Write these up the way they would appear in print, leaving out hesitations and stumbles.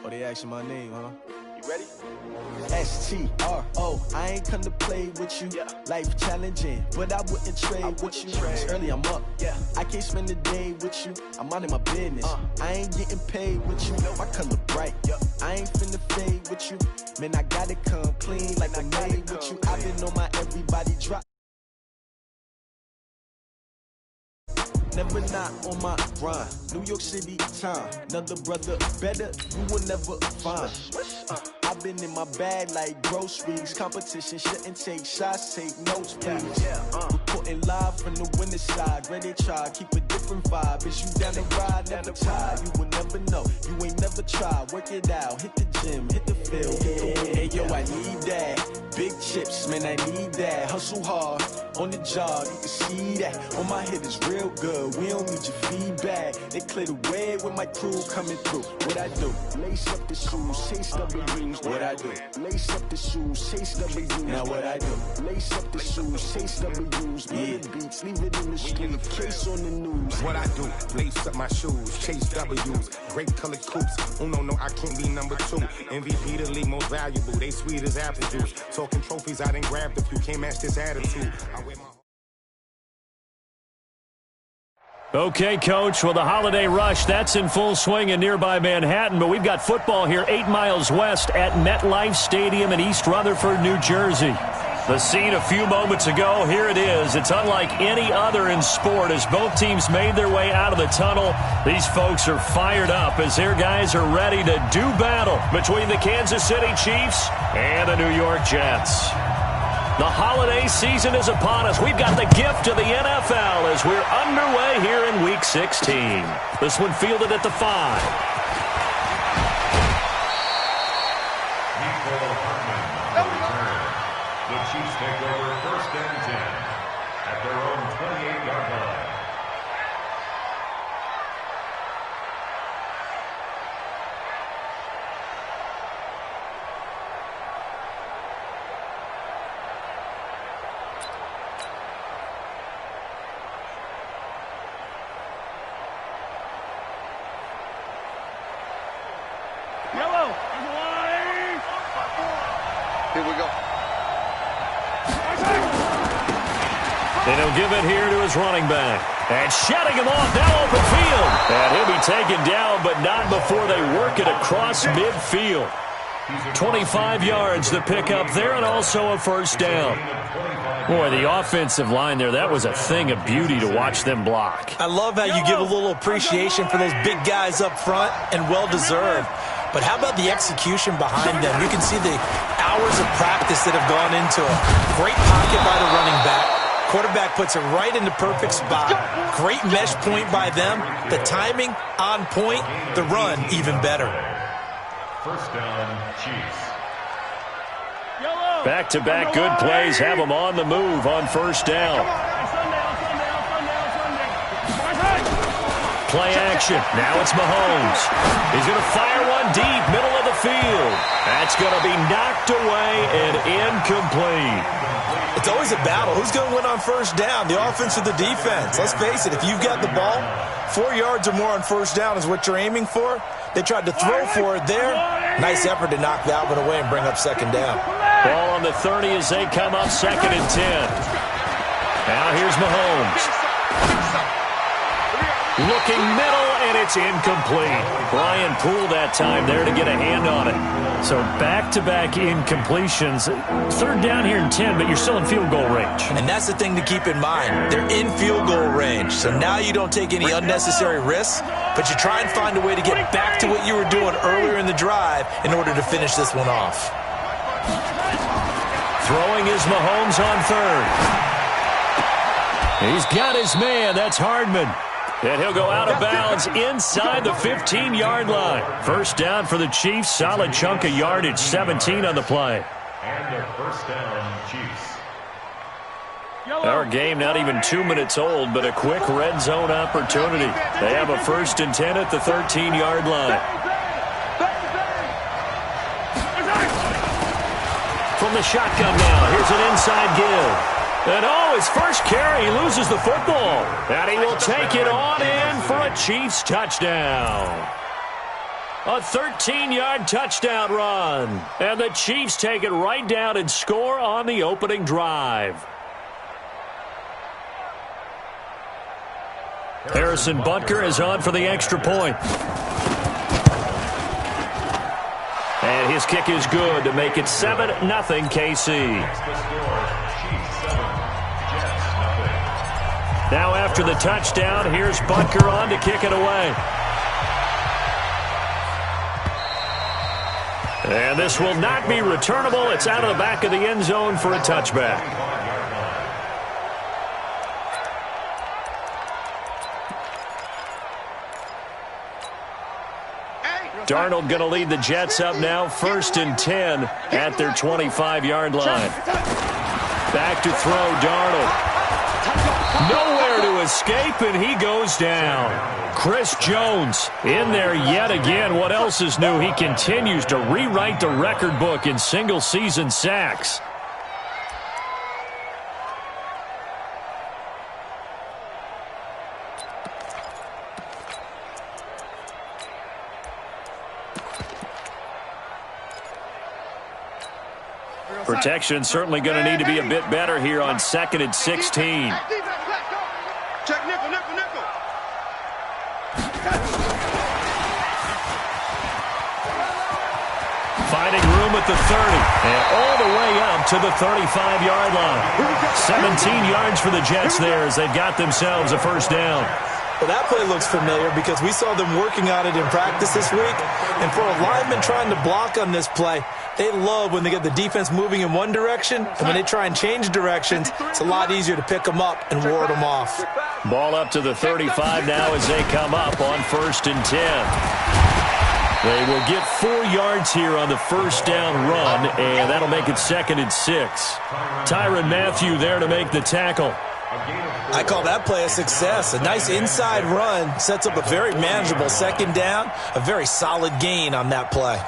Oh, they asking my name, huh? You ready? STRO, I ain't come to play with you. Yeah. Life challenging, but I wouldn't trade with you. It's early, I'm up. Yeah. I can't spend the day with you. I'm minding my business. I ain't getting paid with you. My color bright. Yeah. I ain't finna fade with you. Man, I gotta come clean like I made with you. I've been on my everybody drop. Never not on my grind. New York City time. Another brother better, you will never find. I've been in my bag like groceries. Competition shouldn't take shots, take notes, please. Reporting live from the winning side. Ready to try, keep a different vibe. Is you down the ride, never tired. You will never know, you ain't never tried. Work it out, hit the gym, hit the field, hit the win. Hey yo, I need that. Big chips, man, I need that. Hustle hard, on the job, you can see that. On my head is real good, we don't need your feedback. They clear the way with my crew coming through. What I do? Lace up the shoes, chase W's. What I do? Lace up the shoes, chase W's. Now what I do? Lace up the shoes, chase W's. Yeah. Beats, leave it in the street, case on the news. What I do? Lace up my shoes, chase W's. Great colored coops. Oh no, I can't be number 2. MVP the league most valuable. They sweet as apple juice. Talking trophies, I done grabbed a few. Can't match this attitude. I wear my... Okay, Coach, well, the holiday rush, that's in full swing in nearby Manhattan, but we've got football here 8 miles west at MetLife Stadium in East Rutherford, New Jersey. The scene a few moments ago, here it is. It's unlike any other in sport as both teams made their way out of the tunnel. These folks are fired up as their guys are ready to do battle between the Kansas City Chiefs and the New York Jets. The holiday season is upon us. We've got the gift of the NFL as we're underway here in Week 16. This one fielded at the 5. The Chiefs take over 1st and 10 at their own 28-yard line. Here we go. And he'll give it here to his running back. And shutting him off now open field. And he'll be taken down, but not before they work it across midfield. 25 yards to pick up there and also a first down. Boy, the offensive line there, that was a thing of beauty to watch them block. I love how you give a little appreciation for those big guys up front, and well-deserved. But how about the execution behind them? You can see the hours of practice that have gone into it. Great pocket by the running back. Quarterback puts it right in the perfect spot. Great mesh point by them. The timing on point. The run even better. First down, Chiefs. Back-to-back good plays have them on the move on first down. Play action. Now it's Mahomes. He's going to fire one deep, middle of the field. That's going to be knocked away and incomplete. It's always a battle. Who's going to win on first down, the offense or the defense? Let's face it, if you've got the ball, 4 yards or more on first down is what you're aiming for. They tried to throw for it there. Nice effort to knock Valvin away and bring up second down. Ball on the 30 as they come up 2nd and 10. Now here's Mahomes. Looking middle, and it's incomplete. Brian Poole that time there to get a hand on it. So back-to-back incompletions. 3rd down here and 10, but you're still in field goal range. And that's the thing to keep in mind. They're in field goal range. So now you don't take any unnecessary risks, but you try and find a way to get back to what you were doing earlier in the drive in order to finish this one off. Throwing is Mahomes on 3rd. He's got his man. That's Hardman. And he'll go out of bounds inside the 15-yard line. First down for the Chiefs. Solid chunk of yardage. 17 on the play. And a first down, Chiefs. Our game not even 2 minutes old, but a quick red zone opportunity. They have a 1st and 10 at the 13-yard line. From the shotgun now, here's an inside give. And his first carry, he loses the football. And he will take it on in for a Chiefs touchdown. A 13-yard touchdown run. And the Chiefs take it right down and score on the opening drive. Harrison Butker is on for the extra point. And his kick is good to make it 7-0 KC. Now after the touchdown, here's Butker on to kick it away. And this will not be returnable. It's out of the back of the end zone for a touchback. Darnold going to lead the Jets up now, 1st and 10 at their 25-yard line. Back to throw, Darnold. Nowhere to escape, and he goes down. Chris Jones in there yet again. What else is new? He continues to rewrite the record book in single-season sacks. Protection certainly going to need to be a bit better here on 2nd and 16. Check nickel. Finding room at the 30 and all the way up to the 35-yard line. 17 yards for the Jets there as they've got themselves a first down. Well, that play looks familiar because we saw them working on it in practice this week. And for a lineman trying to block on this play, they love when they get the defense moving in one direction, and when they try and change directions, it's a lot easier to pick them up and ward them off. Ball up to the 35 now as they come up on 1st and 10. They will get 4 yards here on the first down run, and that'll make it 2nd and 6. Tyrann Mathieu there to make the tackle. I call that play a success. A nice inside run sets up a very manageable second down, a very solid gain on that play.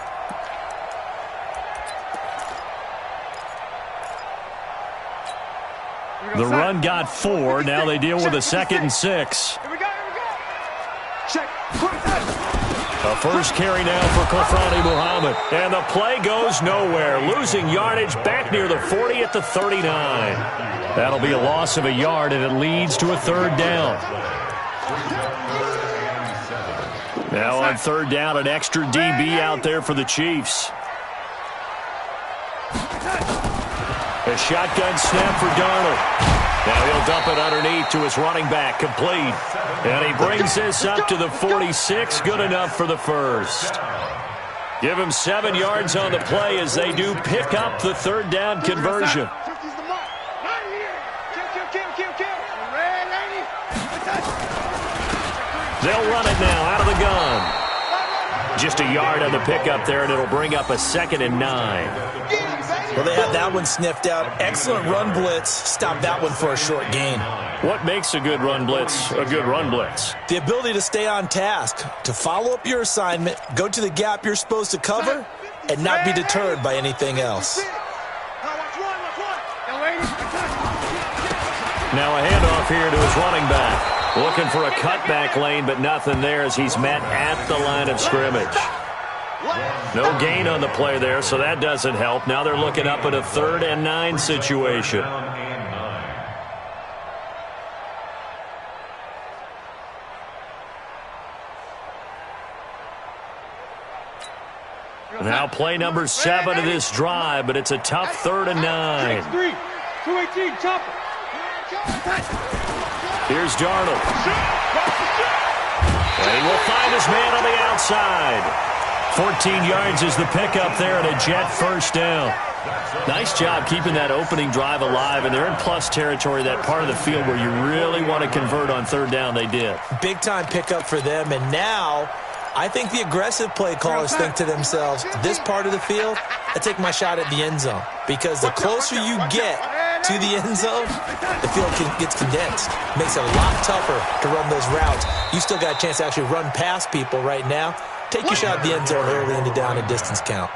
The run got 4. Now they deal with a 2nd and 6. Here we go. Check. A first carry now for Kofrani Muhammad. And the play goes nowhere. Losing yardage back near the 40 at the 39. That'll be a loss of a yard, and it leads to a 3rd down. Now on 3rd down, an extra DB out there for the Chiefs. A shotgun snap for Darnold. Now he'll dump it underneath to his running back, complete. And he brings this up to the 46, good enough for the first. Give him 7 yards on the play as they do pick up the 3rd down conversion. They'll run it now out of the gun. Just a yard on the pickup there, and it'll bring up a 2nd and 9. Well, they had that one sniffed out. Excellent run blitz. Stop that one for a short gain. What makes a good run blitz a good run blitz? The ability to stay on task, to follow up your assignment, go to the gap you're supposed to cover, and not be deterred by anything else. Now a handoff here to his running back. Looking for a cutback lane, but nothing there as he's met at the line of scrimmage. No gain on the play there, so that doesn't help. Now they're looking up at a 3rd and 9 situation. Now play number 7 of this drive, but it's a tough 3rd and 9. 218, chopper. Here's Darnold. And he will find his man on the outside. 14 yards is the pickup there and a Jet first down. Nice job keeping that opening drive alive, and they're in plus territory, that part of the field where you really want to convert on 3rd down. They did. Big-time pickup for them, and now I think the aggressive play callers think to themselves, this part of the field, I take my shot at the end zone, because the closer you get to the end zone, the field gets condensed. Makes it a lot tougher to run those routes. You still got a chance to actually run past people right now. Take your shot at the end zone early in the down and distance count.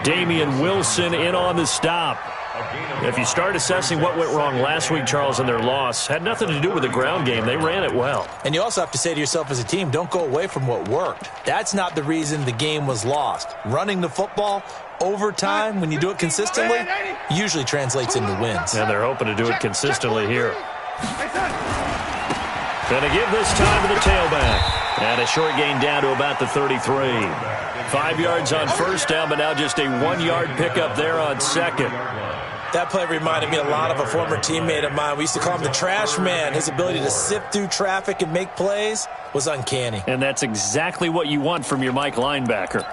Damian Wilson in on the stop. If you start assessing what went wrong last week, Charles, in their loss, had nothing to do with the ground game. They ran it well. And you also have to say to yourself as a team, don't go away from what worked. That's not the reason the game was lost. Running the football over time, when you do it consistently, usually translates into wins. And they're hoping to do it consistently here. Going to give this time to the tailback. And a short gain down to about the 33. 5 yards on first down, but now just a 1-yard pickup there on second. That play reminded me a lot of a former teammate of mine. We used to call him the trash man. His ability to sift through traffic and make plays was uncanny. And that's exactly what you want from your Mike linebacker.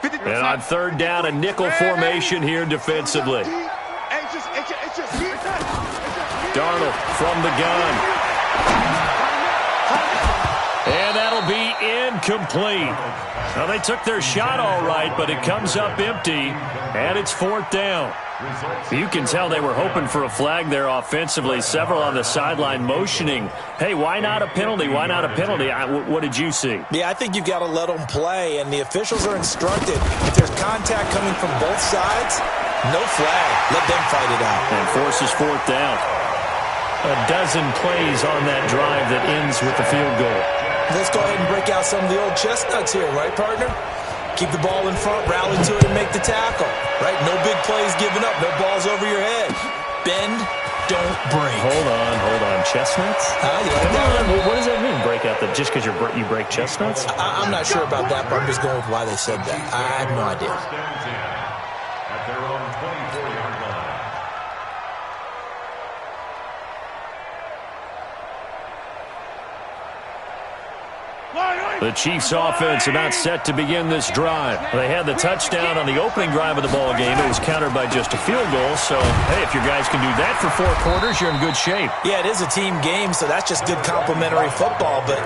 And on third down, a nickel formation here defensively. Darnold from the gun. And that'll be incomplete. Now, they took their shot all right, but it comes up empty, and it's fourth down. You can tell they were hoping for a flag there offensively. Several on the sideline motioning, hey, why not a penalty? Why not a penalty? What did you see? Yeah, I think you've got to let them play, and the officials are instructed. If there's contact coming from both sides, no flag. Let them fight it out. And forces fourth down. A dozen plays on that drive that ends with the field goal. Let's go ahead and break out some of the old chestnuts here, right, partner? Keep the ball in front, rally to it, and make the tackle, right? No big plays given up, no balls over your head. Bend, don't break. Hold on. Chestnuts? You like Come that on. one? What does that mean, break out? Just because you break chestnuts? I'm not sure about that, but I'm just going with why they said that. I have no idea. At their own 24-yard line. The Chiefs offense about set to begin this drive. They had the touchdown on the opening drive of the ball game. It was countered by just a field goal. So, hey, if your guys can do that for 4 quarters, you're in good shape. Yeah, it is a team game, so that's just good complimentary football. But,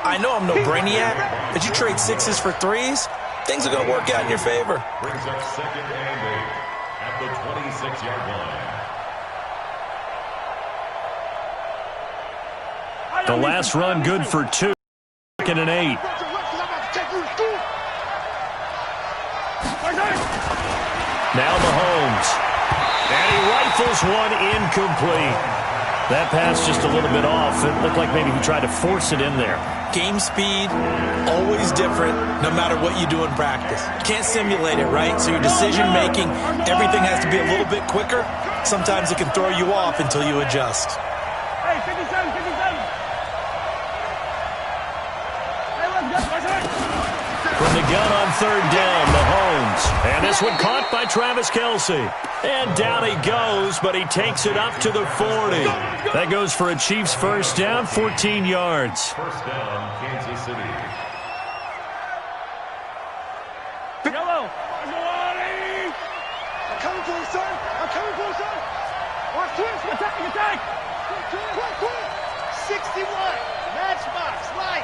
I know I'm no brainiac, but you trade 6s for 3s, things are going to work out in your favor. Brings up second and 8 at the 26-yard line. The last run good for 2. Second and 8. Now Mahomes. And he rifles one incomplete. That pass just a little bit off. It looked like maybe he tried to force it in there. Game speed, always different, no matter what you do in practice. Can't simulate it, right? So your decision-making, everything has to be a little bit quicker. Sometimes it can throw you off until you adjust. Hey, 57. From the gun on third down, Mahomes. And this one caught by Travis Kelce. And down he goes, but he takes it up to the 40. That goes for a Chiefs first down, 14 yards. First down, Kansas City. Yellow. I'm coming for you, son. Watch twist. Attack. Quick. 61. Matchbox. Light.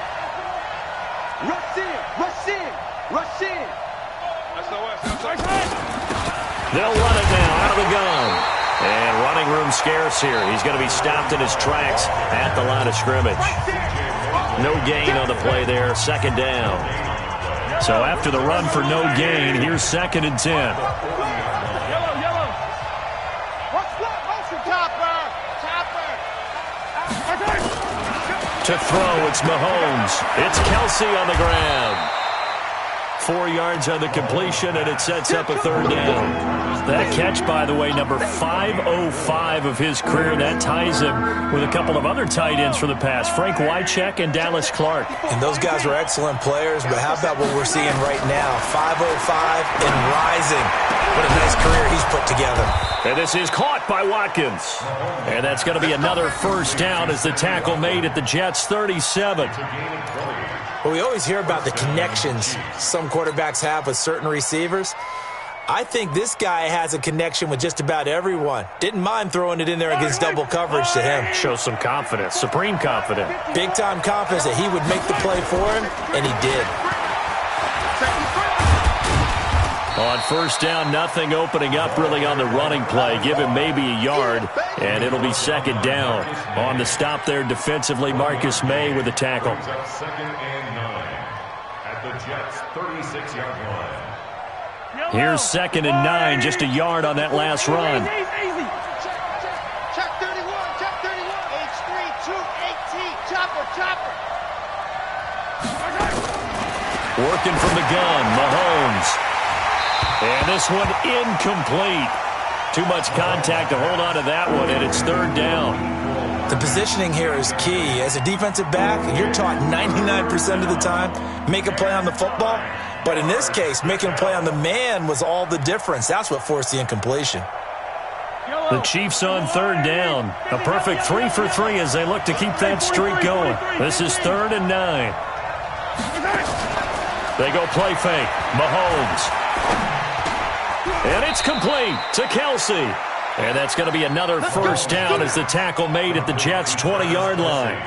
Rush in. That's no way. They'll run it now out of the gun. And running room scarce here. He's going to be stopped in his tracks at the line of scrimmage. No gain on the play there. Second down. So after the run for no gain, here's second and 10. Yellow. Watch flat motion, Topper. To throw, it's Mahomes. It's Kelce on the ground. 4 yards on the completion, and it sets up a third down. That catch, by the way, number 505 of his career. That ties him with a couple of other tight ends for the past, Frank Wycheck and Dallas Clark. And those guys were excellent players, but how about what we're seeing right now? 505 and rising. What a nice career he's put together. And this is caught by Watkins. And that's going to be another first down as the tackle made at the Jets' 37. Well, we always hear about the connections some quarterbacks have with certain receivers. I think this guy has a connection with just about everyone. Didn't mind throwing it in there against double coverage to him. Shows some confidence, supreme confidence. Big-time confidence that he would make the play for him, and he did. On first down, nothing opening up really on the running play. Give him maybe a yard, and it'll be second down. On the stop there defensively, Marcus May with the tackle. Second and 9 at the Jets' 36-yard line. Here's 2nd and 9, just a yard on that last run. Check 31, check 31. H3, 218, chopper. Working from the gun, Mahomes. And this one incomplete. Too much contact to hold on to that one, and it's 3rd down. The positioning here is key. As a defensive back, you're taught 99% of the time, make a play on the football. But in this case, making a play on the man was all the difference. That's what forced the incompletion. The Chiefs on 3rd down. A perfect 3 for 3 as they look to keep that streak going. This is 3rd and 9. They go play fake. Mahomes. And it's complete to Kelsey. And that's going to be another 1st down as the tackle made at the Jets' 20-yard line.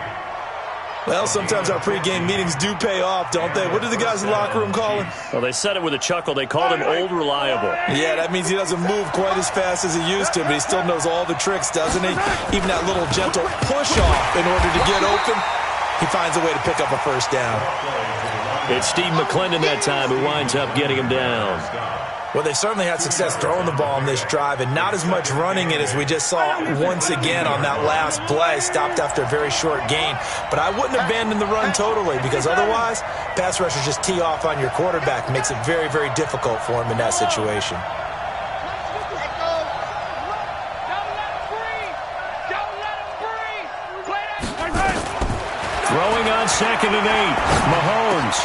Well, sometimes our pregame meetings do pay off, don't they? What do the guys in the locker room call him? Well, they said it with a chuckle. They called him Old Reliable. Yeah, that means he doesn't move quite as fast as he used to, but he still knows all the tricks, doesn't he? Even that little gentle push-off in order to get open, he finds a way to pick up a 1st down. It's Steve McClendon that time who winds up getting him down. Well, they certainly had success throwing the ball on this drive, and not as much running it as we just saw once again on that last play. Stopped after a very short gain. But I wouldn't abandon the run totally, because otherwise, pass rushers just tee off on your quarterback. Makes it very, very difficult for him in that situation. Throwing on 2nd and 8. Mahomes.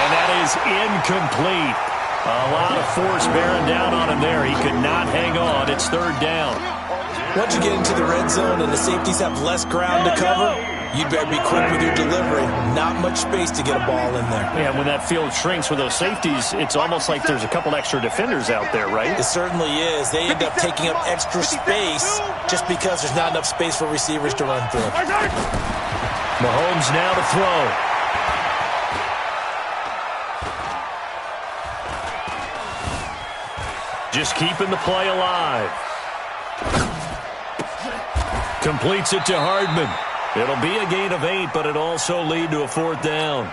And that is incomplete. A lot of force bearing down on him there. He could not hang on. It's 3rd down. Once you get into the red zone and the safeties have less ground to cover, you better be quick with your delivery. Not much space to get a ball in there. Yeah, when that field shrinks with those safeties, it's almost like there's a couple extra defenders out there, right? It certainly is. They end up taking up extra space just because there's not enough space for receivers to run through. Mahomes now to throw. Just keeping the play alive. Completes it to Hardman. It'll be a gain of 8, but it also lead to a 4th down.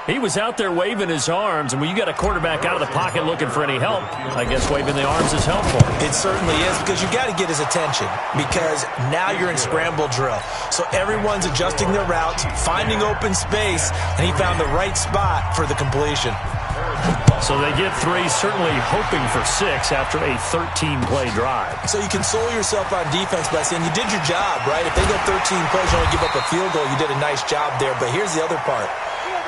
He was out there waving his arms, and when you got a quarterback out of the pocket looking for any help, I guess waving the arms is helpful. It certainly is, because you got to get his attention, because now you're in scramble drill. So everyone's adjusting their routes, finding open space, and he found the right spot for the completion. So they get 3, certainly hoping for 6 after a 13-play drive. So you console yourself on defense by saying you did your job, right? If they go 13 plays, you only give up a field goal, you did a nice job there. But here's the other part.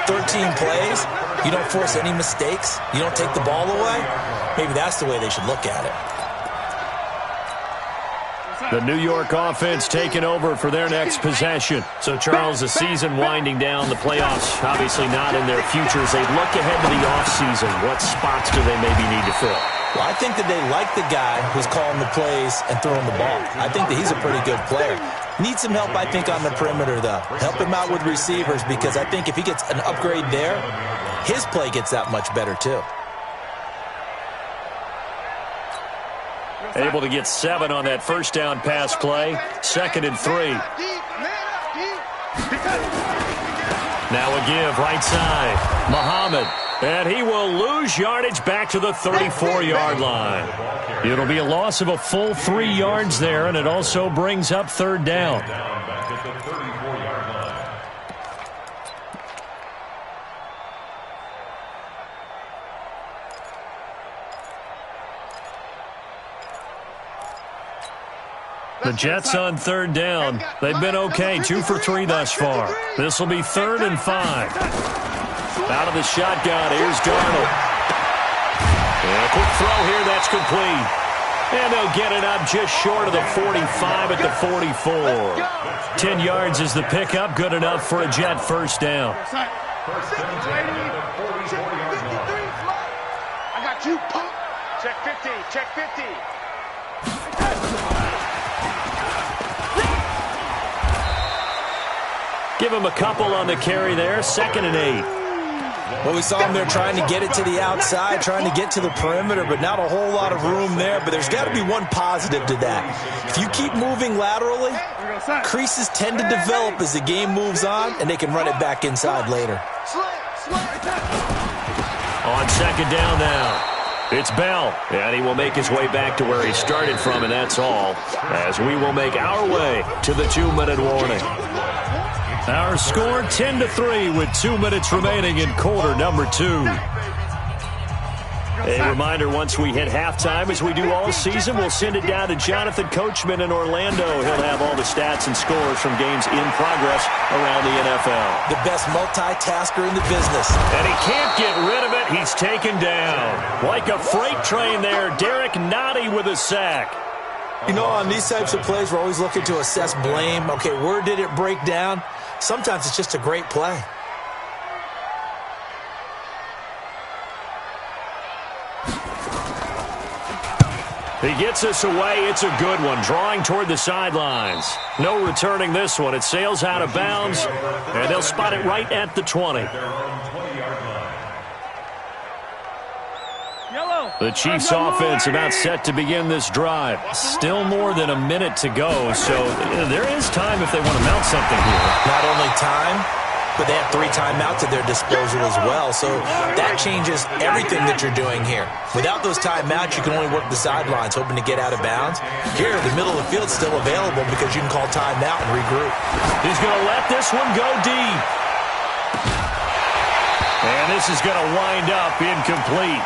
13 plays, you don't force any mistakes, you don't take the ball away. Maybe that's the way they should look at it. The New York offense taking over for their next possession. So, Charles, the season winding down, the playoffs obviously not in their futures. They look ahead to the offseason. What spots do they maybe need to fill? Well, I think that they like the guy who's calling the plays and throwing the ball. I think that he's a pretty good player. Needs some help, I think, on the perimeter, though. Help him out with receivers, because I think if he gets an upgrade there, his play gets that much better, too. Able to get 7 on that 1st down pass play. 2nd and 3. Now a give right side. Muhammad. And he will lose yardage back to the 34-yard line. It'll be a loss of a full 3 yards there, and it also brings up 3rd down. The Jets on 3rd down. They've been okay, 2 for 3 thus far. This will be 3rd and 5. Out of the shotgun, here's Darnold. And a quick throw here, that's complete. And they'll get it up just short of the 45 at the 44. 10 yards is the pickup, good enough for a Jet 1st down. I got you, punk. Check 50, check 50. Give him a couple on the carry there, 2nd and 8. Well, we saw him there trying to get it to the outside, trying to get to the perimeter, but not a whole lot of room there. But there's got to be one positive to that. If you keep moving laterally, creases tend to develop as the game moves on, and they can run it back inside later. On second down now. It's Bell, and he will make his way back to where he started from, and that's all, as we will make our way to the 2-minute warning. Our score 10-3 with 2 minutes remaining in quarter number 2. A reminder, once we hit halftime, as we do all season, we'll send it down to Jonathan Coachman in Orlando. He'll have all the stats and scores from games in progress around the NFL. The best multitasker in the business. And he can't get rid of it. He's taken down. Like a freight train there, Derek Nottie with a sack. You know, on these types of plays, we're always looking to assess blame. Okay, where did it break down? Sometimes it's just a great play. He gets us away. It's a good one. Drawing toward the sidelines. No returning this one. It sails out of bounds, and they'll spot it right at the 20. The Chiefs offense about set to begin this drive. Still more than a minute to go, so there is time if they want to mount something here. Not only time, but they have 3 timeouts at their disposal as well, so that changes everything that you're doing here. Without those timeouts, you can only work the sidelines, hoping to get out of bounds. Here, the middle of the field is still available because you can call timeout and regroup. He's going to let this one go deep. And this is going to wind up incomplete.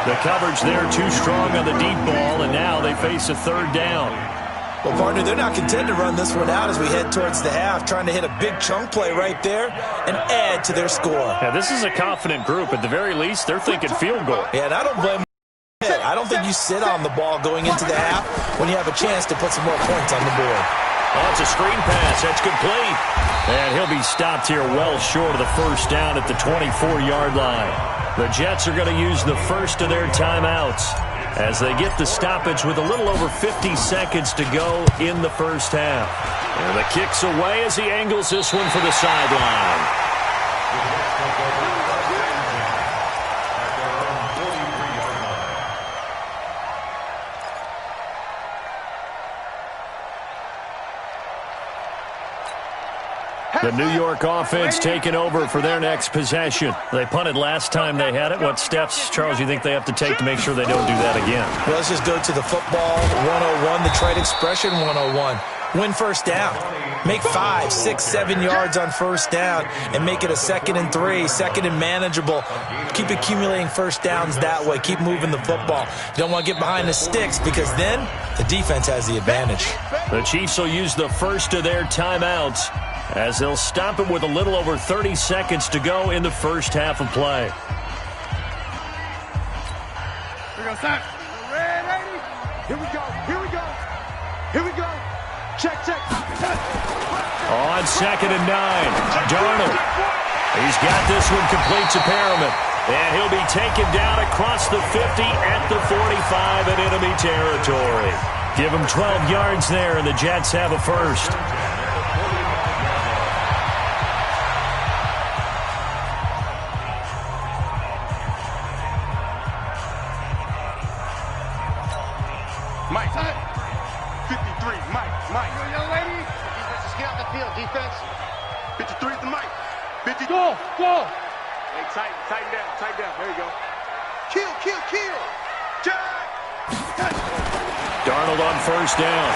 The coverage there too strong on the deep ball, and now they face a 3rd down. Well, partner, they're not content to run this one out as we head towards the half, trying to hit a big chunk play right there and add to their score. Yeah, this is a confident group. At the very least, they're thinking field goal. Yeah, and I don't blame them. I don't think you sit on the ball going into the half when you have a chance to put some more points on the board. Oh, it's a screen pass. That's complete. And he'll be stopped here well short of the first down at the 24-yard line. The Jets are going to use the first of their timeouts as they get the stoppage with a little over 50 seconds to go in the first half. And the kick's away as he angles this one for the sideline. The New York offense taking over for their next possession. They punted last time they had it. What steps, Charles, you think they have to take to make sure they don't do that again? Well, let's just go to the football 101, the trade expression 101. Win first down. Make 5, 6, 7 yards on first down and make it a 2nd and 3, 2nd and manageable. Keep accumulating first downs that way. Keep moving the football. You don't want to get behind the sticks because then the defense has the advantage. The Chiefs will use the first of their timeouts as they'll stop it with a little over 30 seconds to go in the first half of play. Here we go, Sam. Ready? Here we go. Here we go. Here we go. Check. On 2nd and 9, Darnold. He's got this one complete to Perriman. And he'll be taken down across the 50 at the 45 in enemy territory. Give him 12 yards there, and the Jets have a first. Mike. 53, Mike. Young lady. Defense, just get off the field. Defense. 53 is the Mike. 50. Go. Hey, tighten down. There you go. Kill. Jack. Darnold on first down.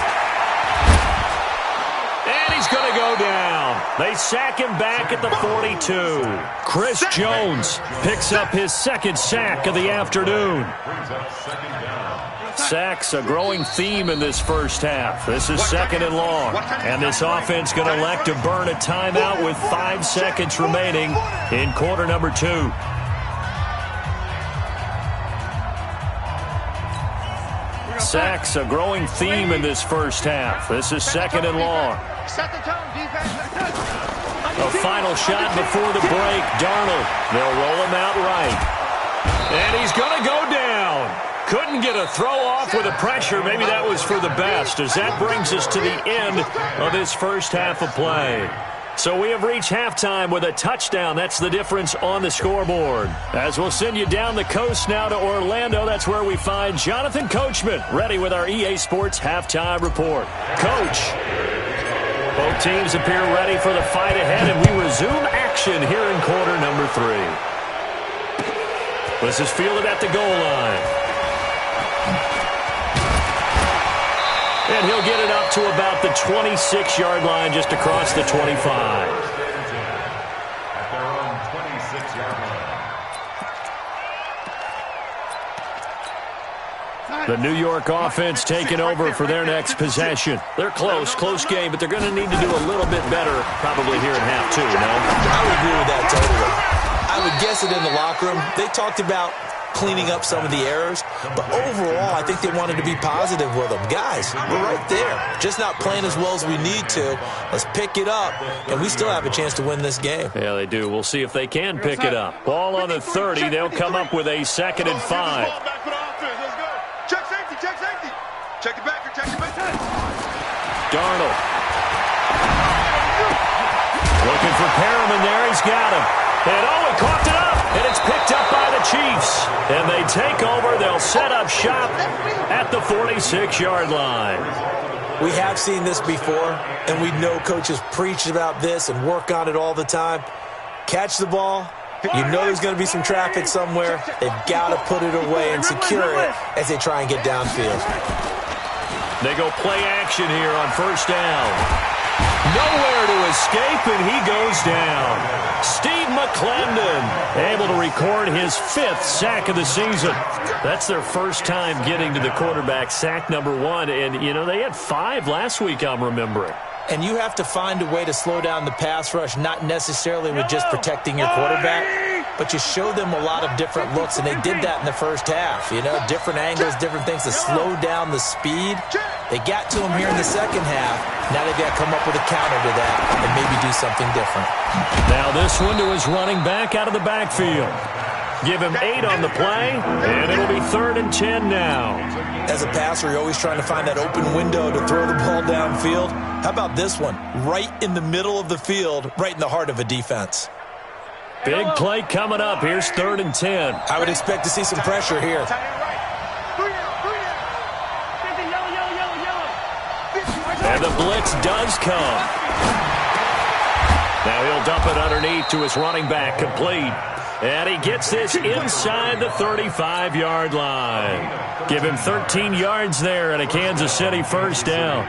And he's going to go down. They sack him back at the 42. Chris Jones picks up his 2nd sack of the afternoon. Sacks, a growing theme in this first half. This is 2nd and long. And this offense going to elect to burn a timeout with 5 seconds remaining in quarter number 2. Sacks, a growing theme in this first half. This is 2nd and long. Set the tone, defense. A final shot before the break. Darnold. They'll roll him out right. And he's going to go down. Couldn't get a throw off with the pressure. Maybe that was for the best, as that brings us to the end of this first half of play. So we have reached halftime with a touchdown. That's the difference on the scoreboard. As we'll send you down the coast now to Orlando, that's where we find Jonathan Coachman, ready with our EA Sports Halftime Report. Coach, both teams appear ready for the fight ahead, and we resume action here in quarter number 3. This is fielded at the goal line. And he'll get it up to about the 26-yard line, just across the 25. At their own 26-yard line. The New York offense taking over for their next possession. They're close game, but they're going to need to do a little bit better probably here in half two, no? I would agree with that totally. I would guess it in the locker room. They talked about cleaning up some of the errors, but overall, I think they wanted to be positive with them. Guys, we're right there. Just not playing as well as we need to. Let's pick it up, and we still have a chance to win this game. Yeah, they do. We'll see if they can pick it up. Ball on the 30. They'll come up with a 2nd and 5. Check safety, check safety. Check it back, check it back. Darnold. Looking for Perriman there. He's got him. And he caught it up. And it's picked up by the Chiefs. And they take over. They'll set up shop at the 46-yard line. We have seen this before, and we know coaches preach about this and work on it all the time. Catch the ball. You know there's going to be some traffic somewhere. They've got to put it away and secure it as they try and get downfield. They go play action here on 1st down. Nowhere to escape, and he goes down. Steve McClendon able to record his 5th sack of the season. That's their first time getting to the quarterback, sack number 1. And, you know, they had 5 last week, I'm remembering. And you have to find a way to slow down the pass rush, not necessarily with just protecting your quarterback, but you show them a lot of different looks, and they did that in the first half. You know, different angles, different things to slow down the speed. They got to him here in the second half. Now they've got to come up with a counter to that and maybe do something different. Now this one to his running back out of the backfield. Give him 8 on the play, and it'll be 3rd and 10 now. As a passer, you're always trying to find that open window to throw the ball downfield. How about this one? Right in the middle of the field, right in the heart of a defense. Big play coming up. Here's 3rd and 10. I would expect to see some pressure here. And the blitz does come. Now he'll dump it underneath to his running back, complete. And he gets this inside the 35-yard line. Give him 13 yards there and a Kansas City 1st down.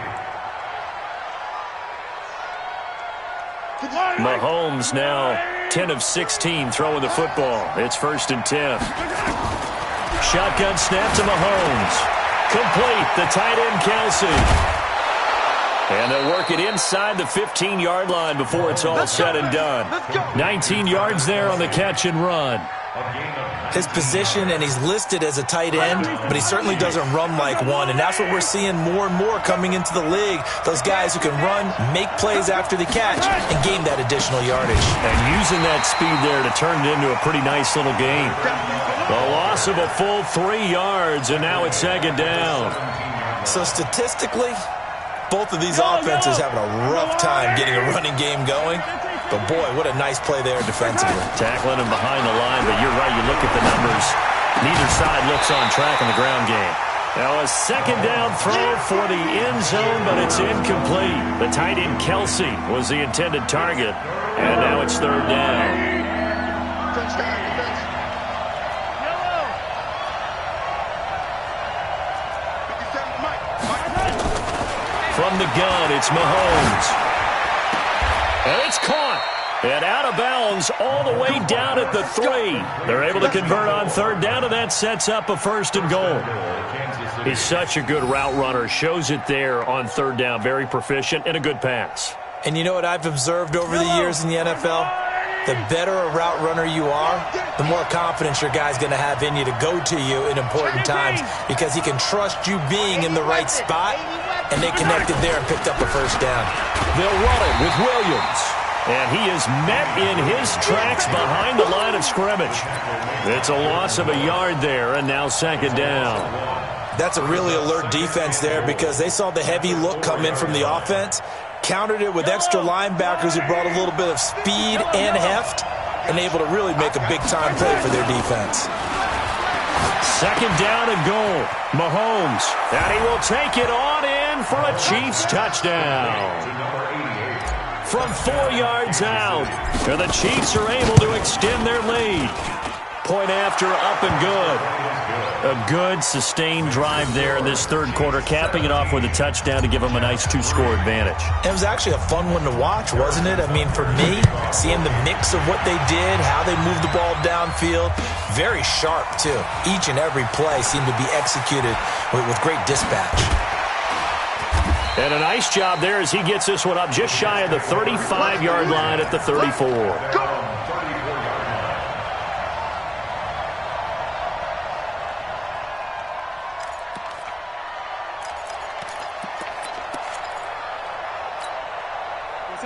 Mahomes now 10 of 16 throwing the football. It's 1st and 10. Shotgun snap to Mahomes. Complete. The tight end, Kelsey. And they'll work it inside the 15-yard line before it's all said and done. 19 yards there on the catch and run. His position, and he's listed as a tight end, but he certainly doesn't run like one, and that's what we're seeing more and more coming into the league. Those guys who can run, make plays after the catch, and gain that additional yardage. And using that speed there to turn it into a pretty nice little game. The loss of a full 3 yards, and now it's 2nd down. So statistically, both of these offenses having a rough time getting a running game going. But, boy, what a nice play there defensively. Tackling him behind the line, but you're right. You look at the numbers. Neither side looks on track in the ground game. Now a 2nd down throw for the end zone, but it's incomplete. The tight end, Kelsey, was the intended target. And now it's 3rd down. From the gun, it's Mahomes. And it's caught. And out of bounds all the way down at the 3. They're able to convert on 3rd down, and that sets up a 1st and goal. He's such a good route runner. Shows it there on 3rd down. Very proficient and a good pass. And you know what I've observed over the years in the NFL? The better a route runner you are, the more confidence your guy's going to have in you to go to you in important times because he can trust you being in the right spot, and they connected there and picked up a 1st down. They'll run it with Williams. And he is met in his tracks behind the line of scrimmage. It's a loss of a yard there, and now 2nd down. That's a really alert defense there because they saw the heavy look come in from the offense, countered it with extra linebackers who brought a little bit of speed and heft, and able to really make a big-time play for their defense. 2nd down and goal. Mahomes, and he will take it on in for a Chiefs touchdown. From 4 yards out, and the Chiefs are able to extend their lead. Point after, up and good. A good, sustained drive there in this third quarter, capping it off with a touchdown to give them a nice 2-score advantage. It was actually a fun one to watch, wasn't it? I mean, for me, seeing the mix of what they did, how they moved the ball downfield, very sharp, too. Each and every play seemed to be executed with great dispatch. And a nice job there as he gets this one up just shy of the 35-yard line at the 34.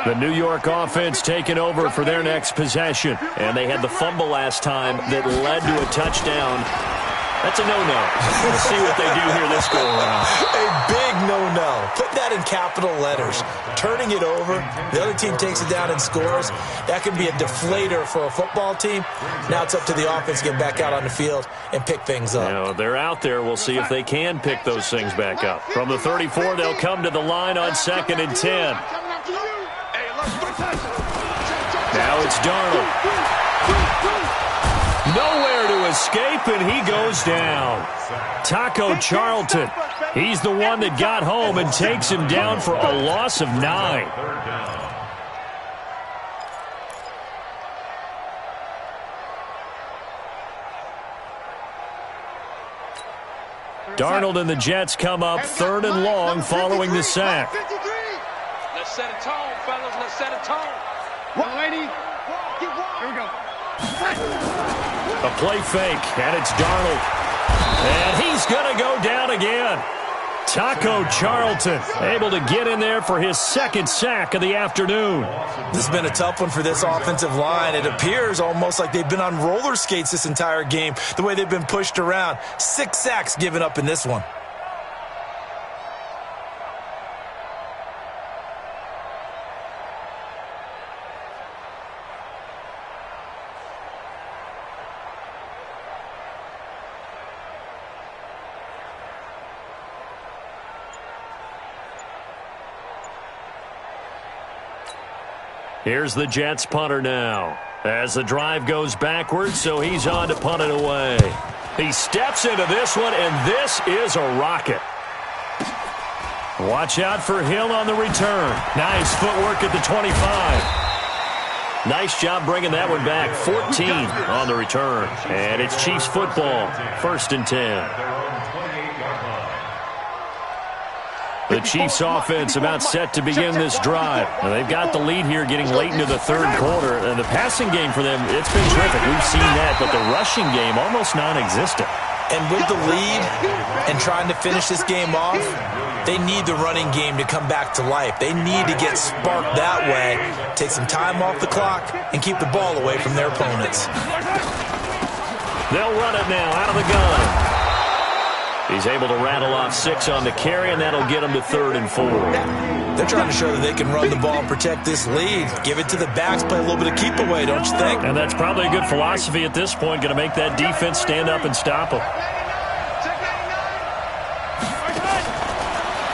The New York offense taking over for their next possession. And they had the fumble last time that led to a touchdown. That's a no-no. We'll see what they do here this go-around. A big no-no. Put that in capital letters. Turning it over, the other team takes it down and scores. That can be a deflator for a football team. Now it's up to the offense to get back out on the field and pick things up. You know, they're out there. We'll see if they can pick those things back up. From the 34, they'll come to the line on 2nd and 10. Now it's Darnold. Nowhere to escape, and he goes down. Taco Charlton, he's the one that got home and takes him down for a loss of 9. Darnold and the Jets come up 3rd and long following the sack. Let's set a tone, fellas. Let's set a tone. One lady. Here we go. A play fake, and it's Darnold. And he's going to go down again. Taco Charlton able to get in there for his 2nd sack of the afternoon. This has been a tough one for this offensive line. It appears almost like they've been on roller skates this entire game, the way they've been pushed around. 6 sacks given up in this one. Here's the Jets punter now. As the drive goes backwards, so he's on to punt it away. He steps into this one, and this is a rocket. Watch out for Hill on the return. Nice footwork at the 25. Nice job bringing that one back. 14 on the return. And it's Chiefs football. 1st and 10. The Chiefs offense about set to begin this drive. Now, they've got the lead here getting late into the 3rd quarter. And the passing game for them, it's been terrific. We've seen that, but the rushing game almost non-existent. And with the lead and trying to finish this game off, they need the running game to come back to life. They need to get sparked that way, take some time off the clock, and keep the ball away from their opponents. They'll run it now out of the gun. He's able to rattle off 6 on the carry, and that'll get him to 3rd and 4. They're trying to show that they can run the ball and protect this lead. Give it to the backs, play a little bit of keep away, don't you think? And that's probably a good philosophy at this point, going to make that defense stand up and stop them.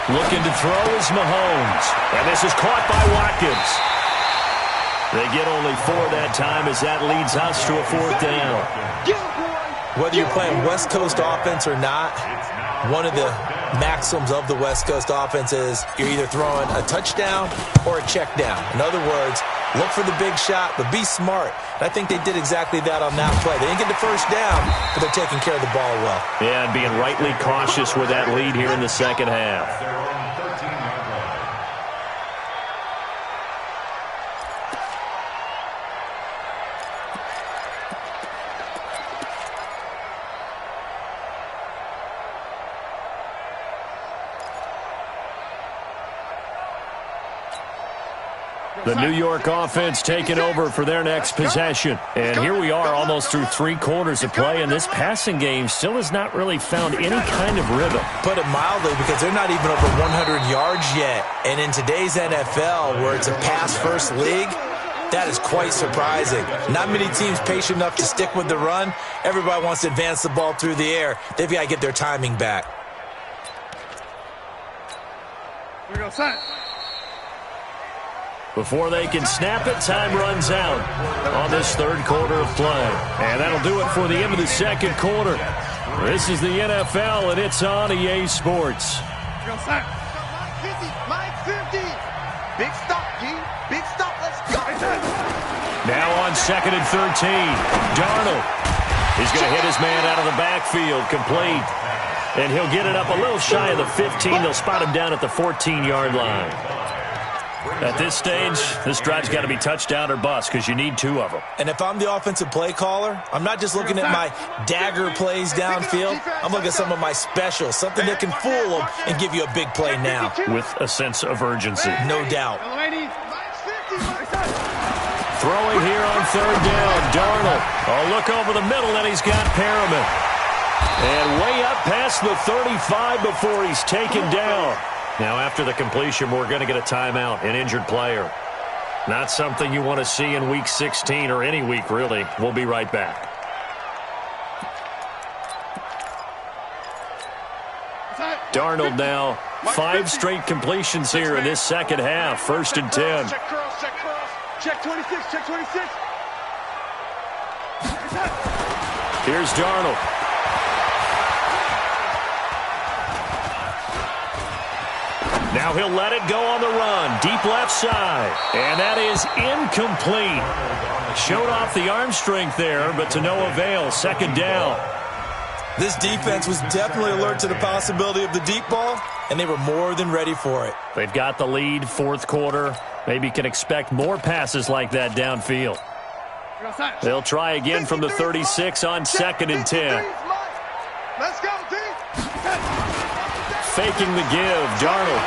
Looking to throw is Mahomes. And this is caught by Watkins. They get only 4 that time as that leads us to a 4th down. Whether you're playing West Coast offense or not, one of the maxims of the West Coast offense is you're either throwing a touchdown or a check down. In other words, look for the big shot, but be smart. And I think they did exactly that on that play. They didn't get the 1st down, but they're taking care of the ball well. Yeah, and being rightly cautious with that lead here in the 2nd half. The New York offense taking over for their next possession. And here we are almost through 3 quarters of play, and this passing game still has not really found any kind of rhythm. Put it mildly, because they're not even over 100 yards yet. And in today's NFL, where it's a pass-first league, that is quite surprising. Not many teams patient enough to stick with the run. Everybody wants to advance the ball through the air. They've got to get their timing back. Here we go, set. Before they can snap it, time runs out on this third quarter of play. And that'll do it for the end of the second quarter. This is the NFL, and it's on EA Sports. Big stop, G. Big stop. Let's go. Now on 2nd and 13. Darnold. He's going to hit his man out of the backfield, complete. And he'll get it up a little shy of the 15. They'll spot him down at the 14-yard line. At this stage, this drive's got to be touchdown or bust because you need 2 of them. And if I'm the offensive play caller, I'm not just looking at my dagger plays downfield. I'm looking at some of my specials, something that can fool them and give you a big play now. With a sense of urgency. No doubt. Throwing here on 3rd down, Darnold. A look over the middle, and he's got Perriman. And way up past the 35 before he's taken down. Now, after the completion, we're going to get a timeout, an injured player. Not something you want to see in Week 16 or any week, really. We'll be right back. Darnold now, 5 straight completions here in this second half. 1st and 10. Check curls, check curls. Check 26, check 26. Here's Darnold. Now he'll let it go on the run. Deep left side. And that is incomplete. Showed off the arm strength there, but to no avail. 2nd down. This defense was definitely alert to the possibility of the deep ball, and they were more than ready for it. They've got the lead, 4th quarter. Maybe can expect more passes like that downfield. They'll try again from the 36 on 2nd and 10. Let's go, D. Faking the give, Darnold.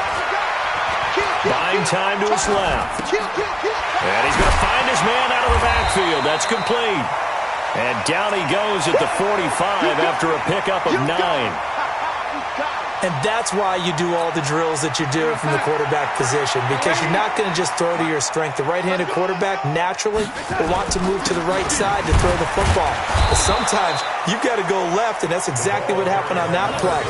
Buying time to his left. And he's going to find his man out of the backfield. That's complete. And down he goes at the 45 after a pickup of 9. And that's why you do all the drills that you do from the quarterback position, because you're not going to just throw to your strength. The right-handed quarterback naturally will want to move to the right side to throw the football. But sometimes you've got to go left, and that's exactly what happened on that play.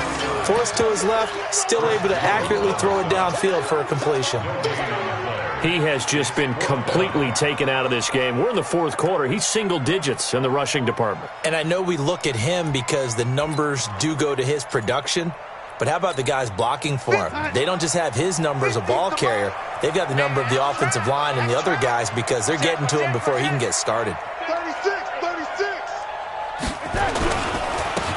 Forced to his left, still able to accurately throw it downfield for a completion. He has just been completely taken out of this game. We're in the 4th quarter. He's single digits in the rushing department. And I know we look at him because the numbers do go to his production. But how about the guys blocking for him? They don't just have his number as a ball carrier. They've got the number of the offensive line and the other guys because they're getting to him before he can get started. 36.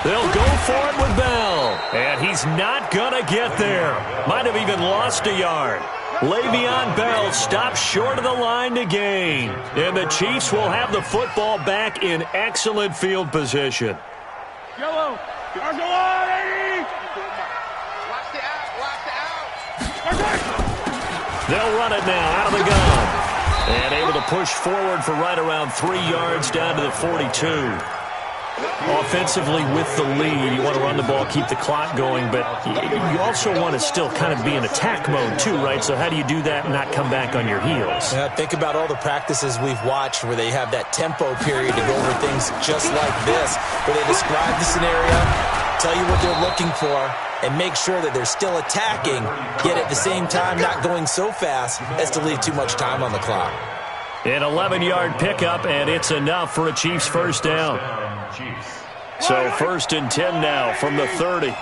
They'll go for it with Bell. And he's not going to get there. Might have even lost a yard. Le'Veon Bell stops short of the line to gain. And the Chiefs will have the football back in excellent field position. Yellow. Watch the out. They'll run it now out of the gun. And able to push forward for right around 3 yards down to the 42. Offensively with the lead, you want to run the ball, keep the clock going, but you also want to still kind of be in attack mode too, right? So how do you do that and not come back on your heels? Yeah, think about all the practices we've watched where they have that tempo period to go over things just like this, where they describe the scenario, tell you what they're looking for, and make sure that they're still attacking, yet at the same time not going so fast as to leave too much time on the clock. An 11-yard pickup, and it's enough for a Chiefs first down. So 1st and 10 now from the 30. They'll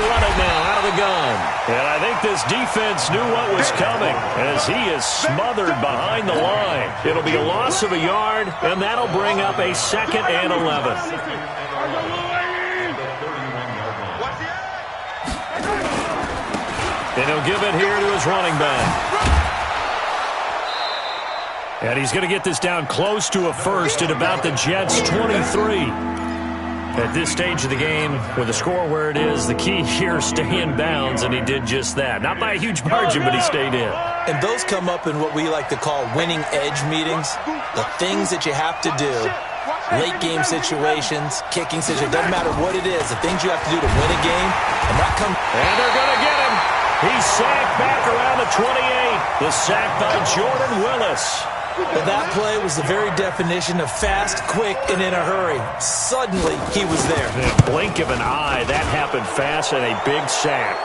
run it now out of the gun. And I think this defense knew what was coming as he is smothered behind the line. It'll be a loss of a yard, and that'll bring up a 2nd and 11. And he'll give it here to his running back. And he's going to get this down close to a first at about the Jets' 23. At this stage of the game, with the score where it is, the key here is stay in bounds, and he did just that. Not by a huge margin, but he stayed in. And those come up in what we like to call winning edge meetings. The things that you have to do, late game situations, kicking situations, doesn't matter what it is, the things you have to do to win a game, and that comes. And they're going to get him. He's sacked back around the 28. The sack by Jordan Willis. Well, that play was the very definition of fast, quick, and in a hurry. Suddenly, he was there. In a blink of an eye, that happened fast and a big sack.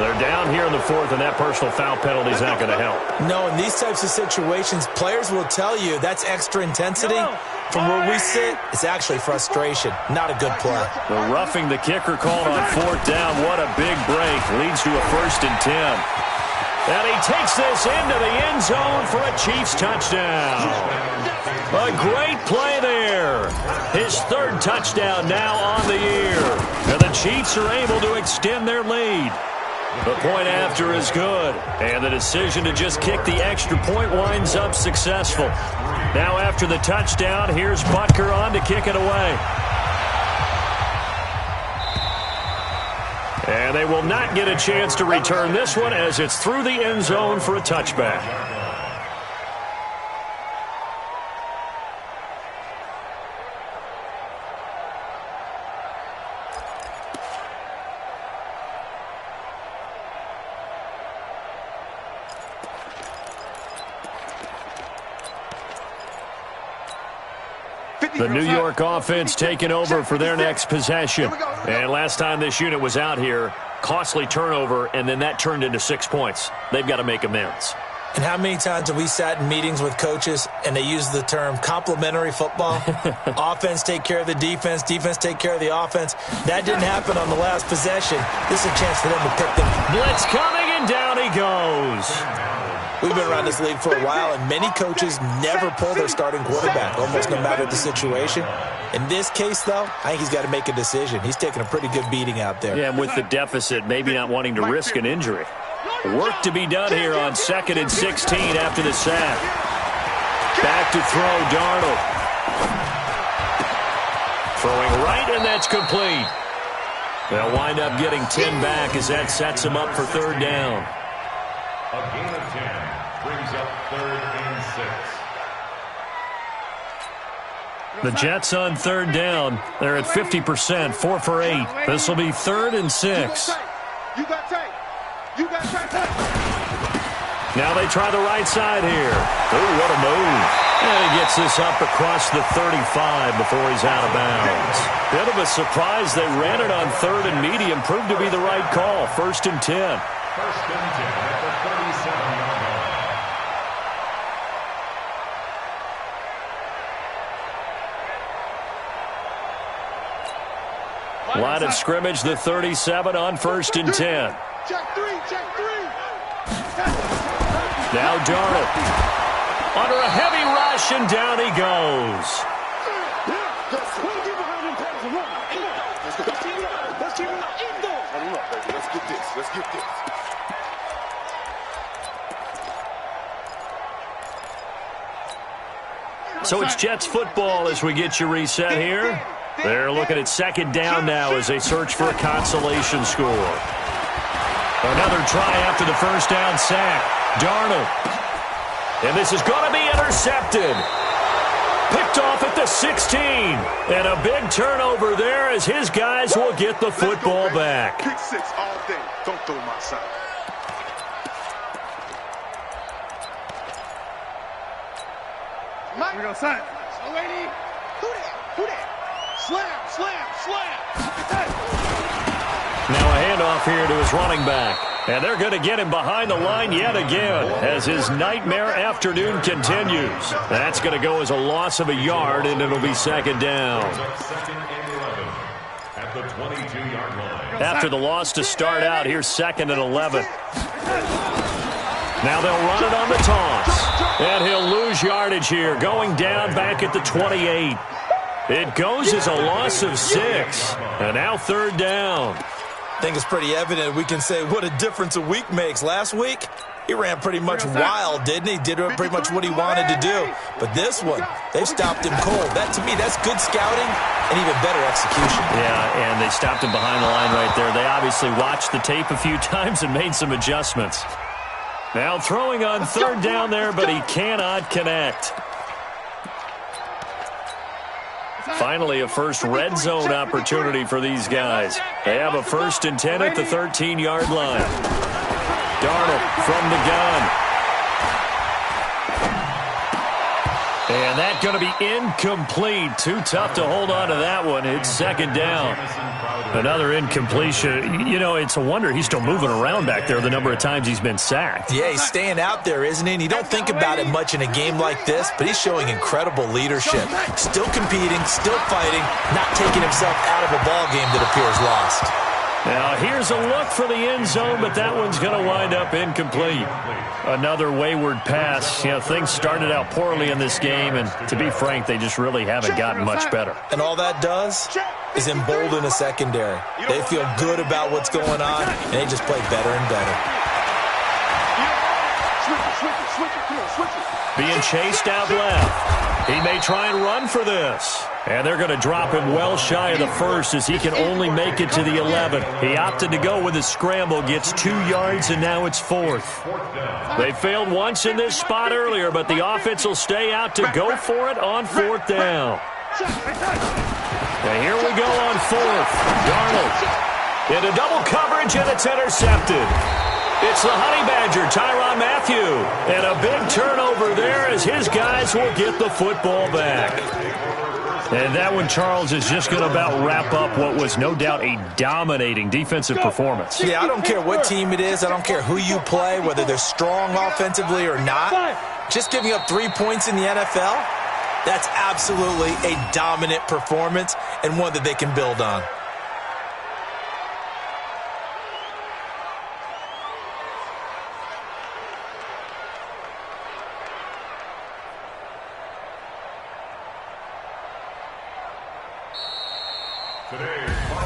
They're down here in the fourth, and that personal foul penalty is not going to help. No, in these types of situations, players will tell you that's extra intensity. From where we sit, it's actually frustration. Not a good play. The roughing the kicker called on fourth down. What a big break. Leads to a 1st and 10. And he takes this into the end zone for a Chiefs touchdown. A great play there. His 3rd touchdown now on the year. And the Chiefs are able to extend their lead. The point after is good. And the decision to just kick the extra point winds up successful. Now after the touchdown, here's Butker on to kick it away. And they will not get a chance to return this one as it's through the end zone for a touchback. The New York offense taking over for their next possession. And last time this unit was out here, costly turnover, and then that turned into 6 points. They've got to make amends. And how many times have we sat in meetings with coaches and they use the term complementary football? Offense take care of the defense, defense take care of the offense. That didn't happen on the last possession. This is a chance for them to pick them. Blitz coming, and down he goes. We've been around this league for a while, and many coaches never pull their starting quarterback, almost no matter the situation. In this case, though, I think he's got to make a decision. He's taking a pretty good beating out there. Yeah, and with the deficit, maybe not wanting to risk an injury. Work to be done here on 2nd and 16 after the sack. Back to throw, Darnold. Throwing right, and that's complete. They'll wind up getting 10 back as that sets them up for 3rd down. A gain of 10 brings up 3rd and 6. The Jets on 3rd down. They're at 50%, 4 for 8. This will be 3rd and 6. You got tape. You got tape. Now they try the right side here. Oh, what a move. And he gets this up across the 35 before he's out of bounds. Bit of a surprise. They ran it on 3rd and medium. Proved to be the right call. 1st and 10. 1st and 10 at the 37-yard line. Line of scrimmage, the 37 on 1st and 10. Check 3, check 3. Now Darnold. Under a heavy rush, and down he goes. Let's get this. Let's get this. So it's Jets football as we get you reset here. They're looking at 2nd down now as they search for a consolation score. Another try after the 1st down sack. Darnold. And this is going to be intercepted. Picked off at the 16. And a big turnover there as his guys will get the football back. Pick 6 all day. Don't throw my side. Here we go, son. So ready. Who that? Slam, slam, slam. Now a handoff here to his running back. And they're going to get him behind the line yet again as his nightmare afternoon continues. That's going to go as a loss of a yard, and it'll be 2nd down. 2nd and 11 at the 22-yard line. After the loss to start out, here's 2nd and 11. Now they'll run it on the toss. And he'll lose yardage here, going down back at the 28. It goes as a loss of 6. And now 3rd down. I think it's pretty evident we can say what a difference a week makes. Last week, he ran pretty much wild, didn't he? Did pretty much what he wanted to do. But this one, they've stopped him cold. That, to me, that's good scouting and even better execution. Yeah, and they stopped him behind the line right there. They obviously watched the tape a few times and made some adjustments. Now throwing on 3rd down there, but he cannot connect. Finally, a first red zone opportunity for these guys. They have a 1st and 10 at the 13-yard line. Darnold from the gun. And that's going to be incomplete. Too tough to hold on to that one. It's second down. Another incompletion. You know, it's a wonder he's still moving around back there the number of times he's been sacked. Yeah, he's staying out there, isn't he? And you don't think about it much in a game like this, but he's showing incredible leadership. Still competing, still fighting, not taking himself out of a ball game that appears lost. Now, here's a look for the end zone, but that one's going to wind up incomplete. Another wayward pass. You know, things started out poorly in this game, and to be frank, they just really haven't gotten much better. And all that does is embolden a secondary. They feel good about what's going on, and they just play better and better. Being chased out left. He may try and run for this. And they're going to drop him well shy of the first as he can only make it to the 11. He opted to go with a scramble, gets 2 yards, and now it's fourth. They failed once in this spot earlier, but the offense will stay out to go for it on fourth down. And here we go on fourth. Darnold into double coverage, and it's intercepted. It's the Honey Badger, Tyrann Mathieu. And a big turnover there as his guys will get the football back. And that one, Charles, is just going to about wrap up what was no doubt a dominating defensive performance. Yeah, I don't care what team it is. I don't care who you play, whether they're strong offensively or not. Just giving up 3 points in the NFL, that's absolutely a dominant performance and one that they can build on.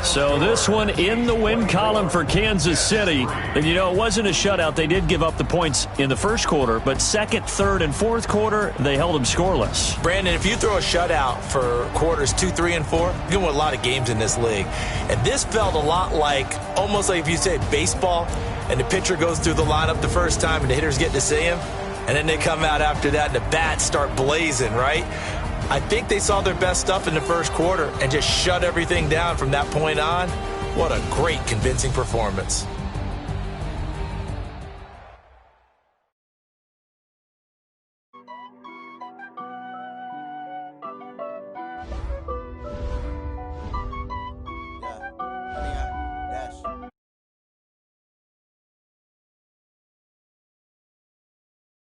So this one in the win column for Kansas City. And, you know, it wasn't a shutout. They did give up the points in the first quarter, but second, third, and fourth quarter, they held them scoreless. Brandon, if you throw a shutout for quarters 2, 3, and 4, you're going to win a lot of games in this league. And this felt a lot like, almost like if you say baseball, and the pitcher goes through the lineup the first time and the hitters get to see him, and then they come out after that and the bats start blazing, right? I think they saw their best stuff in the first quarter and just shut everything down from that point on. What a great, convincing performance.